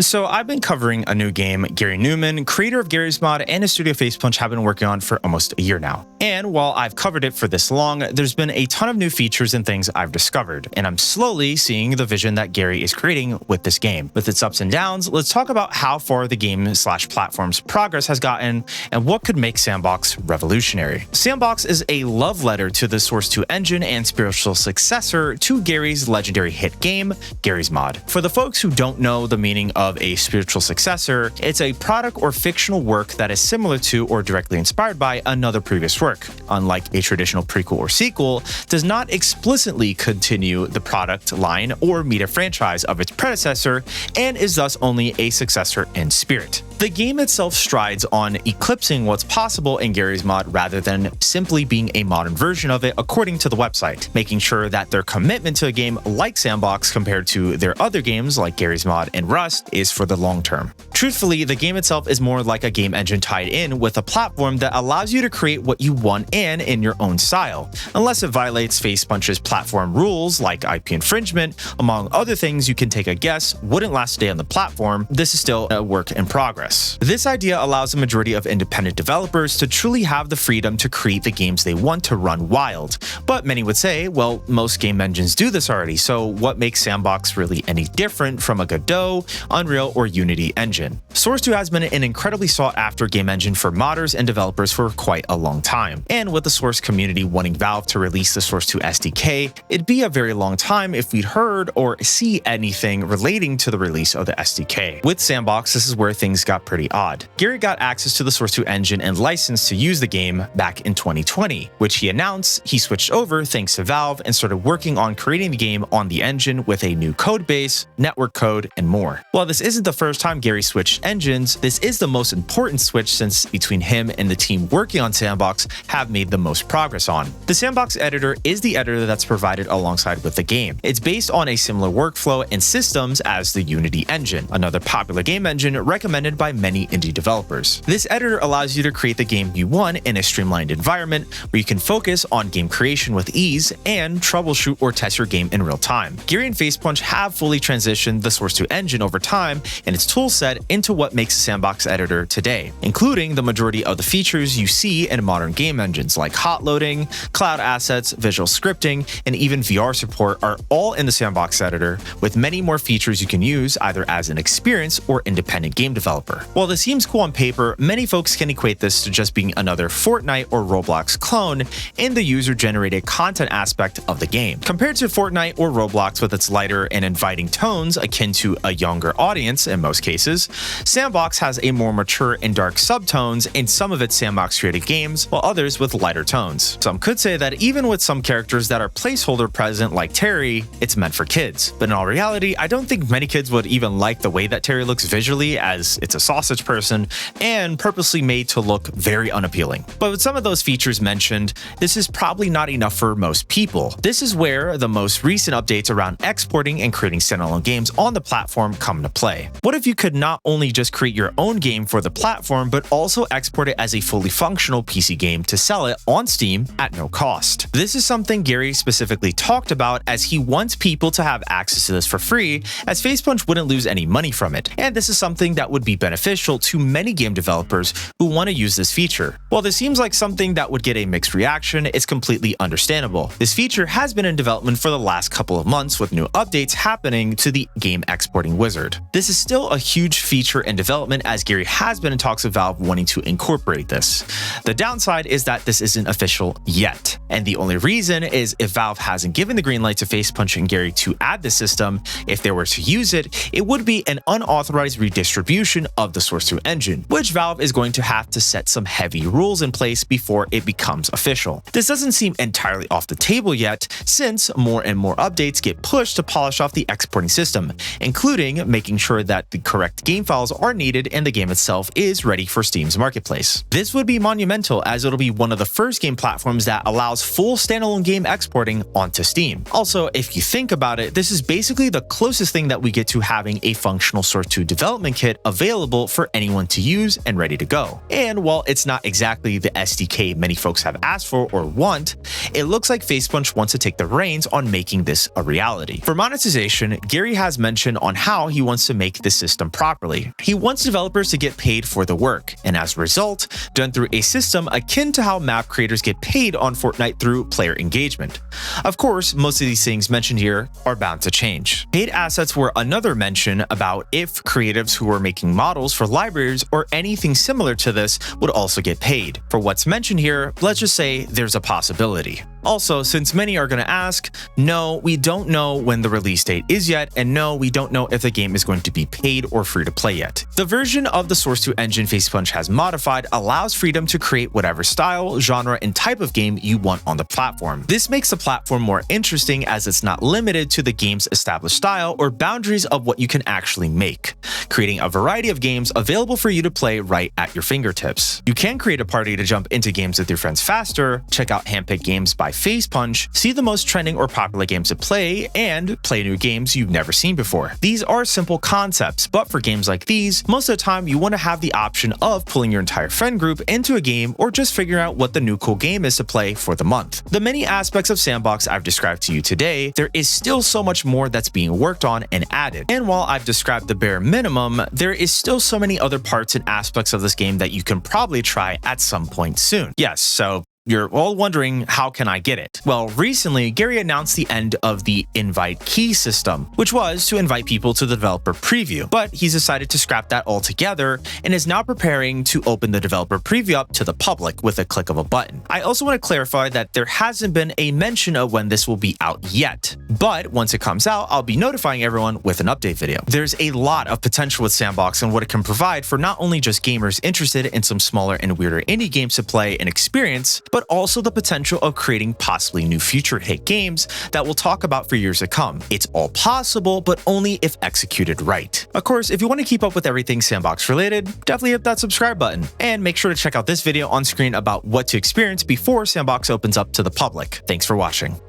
So I've been covering a new game Garry Newman, creator of Garry's Mod and his studio Facepunch, have been working on for almost a year now. And while I've covered it for this long, there's been a ton of new features and things I've discovered, and I'm slowly seeing the vision that Garry is creating with this game. With its ups and downs, let's talk about how far the game/platform's progress has gotten and what could make S&box revolutionary. S&box is a love letter to the Source 2 engine and spiritual successor to Garry's legendary hit game, Garry's Mod. For the folks who don't know the meaning of a spiritual successor, it's a product or fictional work that is similar to or directly inspired by another previous work. Unlike a traditional prequel or sequel, does not explicitly continue the product line or meet a franchise of its predecessor, and is thus only a successor in spirit. The game itself strides on eclipsing what's possible in Garry's Mod rather than simply being a modern version of it, according to the website, making sure that their commitment to a game like S&box compared to their other games like Garry's Mod and Rust is for the long term. Truthfully, the game itself is more like a game engine tied in with a platform that allows you to create what you want and in your own style. Unless it violates Facepunch's platform rules like IP infringement, among other things you can take a guess wouldn't last a day on the platform, this is still a work in progress. This idea allows the majority of independent developers to truly have the freedom to create the games they want to run wild. But many would say, well, most game engines do this already, so what makes S&box really any different from a Godot, Unreal, or Unity engine? Source 2 has been an incredibly sought-after game engine for modders and developers for quite a long time. And with the Source community wanting Valve to release the Source 2 SDK, it'd be a very long time if we'd heard or see anything relating to the release of the SDK. With S&box, this is where things got pretty odd. Garry got access to the Source 2 engine and license to use the game back in 2020, which he announced he switched over thanks to Valve and started working on creating the game on the engine with a new code base, network code, and more. While this isn't the first time Garry switched engines, this is the most important switch since between him and the team working on S&box have made the most progress on. The S&box editor is the editor that's provided alongside with the game. It's based on a similar workflow and systems as the Unity engine, another popular game engine recommended by many indie developers. This editor allows you to create the game you want in a streamlined environment where you can focus on game creation with ease and troubleshoot or test your game in real time. Garry and Facepunch have fully transitioned the Source 2 engine over time and its toolset into what makes a S&box editor today, including the majority of the features you see in modern game engines like hot loading, cloud assets, visual scripting, and even VR support are all in the S&box editor, with many more features you can use either as an experienced or independent game developer. While this seems cool on paper, many folks can equate this to just being another Fortnite or Roblox clone in the user-generated content aspect of the game. Compared to Fortnite or Roblox with its lighter and inviting tones akin to a younger audience in most cases, S&box has a more mature and dark subtones in some of its S&box created games, while others with lighter tones. Some could say that even with some characters that are placeholder present like Terry, it's meant for kids. But in all reality, I don't think many kids would even like the way that Terry looks visually, as it's a sausage person and purposely made to look very unappealing. But with some of those features mentioned, this is probably not enough for most people. This is where the most recent updates around exporting and creating standalone games on the platform come into play. What if you could not only just create your own game for the platform, but also export it as a fully functional PC game to sell it on Steam at no cost? This is something Garry specifically talked about, as he wants people to have access to this for free, as Facepunch wouldn't lose any money from it, and this is something that would be beneficial to many game developers who want to use this feature. While this seems like something that would get a mixed reaction, it's completely understandable. This feature has been in development for the last couple of months, with new updates happening to the game exporting wizard. This is still a huge feature in development, as Garry has been in talks with Valve wanting to incorporate this. The downside is that this isn't official yet, and the only reason is if Valve hasn't given the green light to Facepunch and Garry to add the system. If they were to use it, it would be an unauthorized redistribution of the Source 2 engine, which Valve is going to have to set some heavy rules in place before it becomes official. This doesn't seem entirely off the table yet, since more and more updates get pushed to polish off the exporting system, including making sure that the correct game files are needed and the game itself is ready for Steam's marketplace. This would be monumental, as it'll be one of the first game platforms that allows allows full standalone game exporting onto Steam. Also, if you think about it, this is basically the closest thing that we get to having a functional Source 2 development kit available for anyone to use and ready to go. And while it's not exactly the SDK many folks have asked for or want, it looks like Facepunch wants to take the reins on making this a reality. For monetization, Garry has mentioned on how he wants to make this system properly. He wants developers to get paid for the work, and as a result, done through a system akin to how map creators get paid on Fortnite through player engagement. Of course, most of these things mentioned here are bound to change. Paid assets were another mention about if creatives who are making models for libraries or anything similar to this would also get paid. For what's mentioned here, let's just say there's a possibility. Also, since many are going to ask, no, we don't know when the release date is yet, and no, we don't know if the game is going to be paid or free to play yet. The version of the Source 2 engine Facepunch has modified allows freedom to create whatever style, genre, and type of game you want on the platform. This makes the platform more interesting as it's not limited to the game's established style or boundaries of what you can actually make, creating a variety of games available for you to play right at your fingertips. You can create a party to jump into games with your friends faster, check out handpicked games by Facepunch, see the most trending or popular games to play, and play new games you've never seen before. These are simple concepts, but for games like these, most of the time you want to have the option of pulling your entire friend group into a game or just figuring out what the new cool game is to play for the month. The many aspects of S&box I've described to you today, there is still so much more that's being worked on and added. And while I've described the bare minimum, there is still so many other parts and aspects of this game that you can probably try at some point soon. Yes, so you're all wondering, how can I get it? Well, recently, Garry announced the end of the invite key system, which was to invite people to the developer preview, but he's decided to scrap that altogether and is now preparing to open the developer preview up to the public with a click of a button. I also want to clarify that there hasn't been a mention of when this will be out yet, but once it comes out, I'll be notifying everyone with an update video. There's a lot of potential with S&box and what it can provide for not only just gamers interested in some smaller and weirder indie games to play and experience, but also the potential of creating possibly new future hit games that we'll talk about for years to come. It's all possible, but only if executed right. Of course, if you want to keep up with everything S&box related, definitely hit that subscribe button, and make sure to check out this video on screen about what to experience before S&box opens up to the public. Thanks for watching.